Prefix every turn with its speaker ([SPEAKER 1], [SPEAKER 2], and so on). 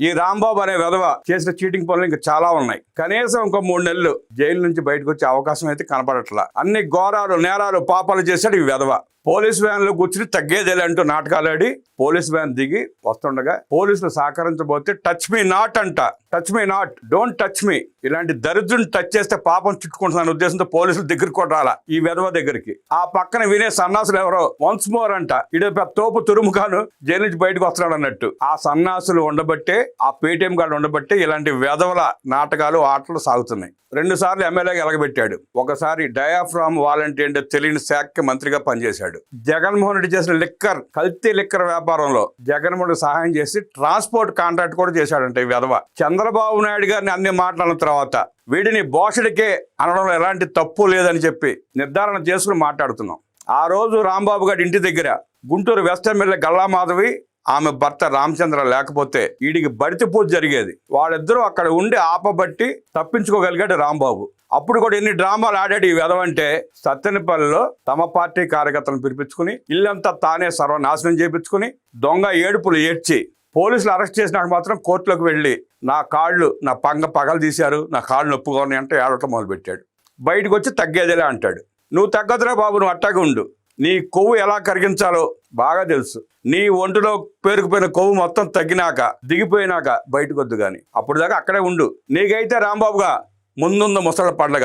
[SPEAKER 1] ఈ రాంబాబు అనే విధవ చేసిన చీటింగ్ పనులు ఇంకా చాలా ఉన్నాయి. కనీసం ఇంకో 3 నెలలు జైలు నుంచి బయటకు వచ్చే అవకాశం అయితే కనపడట్లా. అన్ని ఘోరాలు నేరాలు పాపాలు చేశాడు ఈ విధవ. పోలీస్ వ్యాన్ లో కూర్చుని తగ్గేదేలే అంటూ నాటకాలు ఆడి పోలీస్ వ్యాన్ దిగి వస్తుండగా పోలీసులు సహకరించబోతే టచ్ మీ నాట్ అంట. Touch me not, don't touch me. ఇలాంటి దరిద్రుని టచ్ చేస్తే పాపం చుట్టుకుంటున్న ఉద్దేశంతో పోలీసులు దగ్గరికి కొట్టాలా ఈ విధవ దగ్గరికి. ఆ పక్కన వినే సన్నాసులు ఎవరో వన్స్ మోర్ అంట, ఇడే తోపు తురుముఖాను జైలు నుంచి బయటకు వస్తున్నాడు అన్నట్టు. ఆ సన్నాసులు ఉండబట్టే, ఆ పేటీఎం కార్డు ఉండబట్టే ఇలాంటి విధవల నాటకాలు ఆటలు సాగుతున్నాయి. 2 సార్లు ఎమ్మెల్యేగా ఎలగబెట్టాడు. ఒకసారి డయాఫ్రామ్ వాలంటీర్ అంటే తెలియని శాఖకి మంత్రిగా పనిచేశాడు. జగన్మోహన్ రెడ్డి చేసిన కల్తీ లిక్కర్ వ్యాపారంలో జగన్మోహన్ రెడ్డి సహాయం చేసి ట్రాన్స్పోర్ట్ కాంట్రాక్ట్ కూడా చేశాడంట ఈ విధవ. చంద్రబాబు నాయుడు గారిని అన్ని మాట్లాడిన తర్వాత వీడిని భోషుడికే అనడంలో ఎలాంటి తప్పు లేదని చెప్పి నిర్ధారణ చేసుకుని మాట్లాడుతున్నాం. ఆ రోజు రాంబాబు గారి ఇంటి దగ్గర గుంటూరు వెస్ట్ ఎమ్మెల్యే గల్లా మాధవి, ఆమె భర్త రామచంద్ర లేకపోతే వీడికి బడితి పూజ జరిగేది. వాళ్ళిద్దరూ అక్కడ ఉండి ఆపబట్టి తప్పించుకోగలిగాడు రాంబాబు. అప్పుడు కూడా ఎన్ని డ్రామాలు ఆడాడు ఈ విధవంటే, సత్తెనపల్లిలో తమ పార్టీ కార్యకర్తలను పిలిపించుకుని ఇల్లంతా తానే సర్వనాశనం చేయించుకుని దొంగ ఏడుపులు ఏడ్చి పోలీసులు అరెస్ట్ చేసినాక మాత్రం కోర్టులోకి వెళ్ళి నా కాళ్ళు నా పగలు తీశారు, నా కాళ్ళు నొప్పుగా ఉన్నాయి అంటే ఏడవటం మొదలుపెట్టాడు. బయటకు వచ్చి తగ్గేదేలే అంటాడు. నువ్వు తగ్గదురా బాబు, నువ్వు అట్టాగా ఉండు. నీ కొవ్వు ఎలా కరిగించాలో బాగా తెలుసు. నీ ఒంటిలో పేరుకుపోయిన కొవ్వు మొత్తం తగ్గినాక దిగిపోయినాక బయటకు వద్దు కానీ అప్పుడు దాకా అక్కడే ఉండు. నీకైతే రాంబాబుగా ముందుంద ముసళ్ళ పండగ.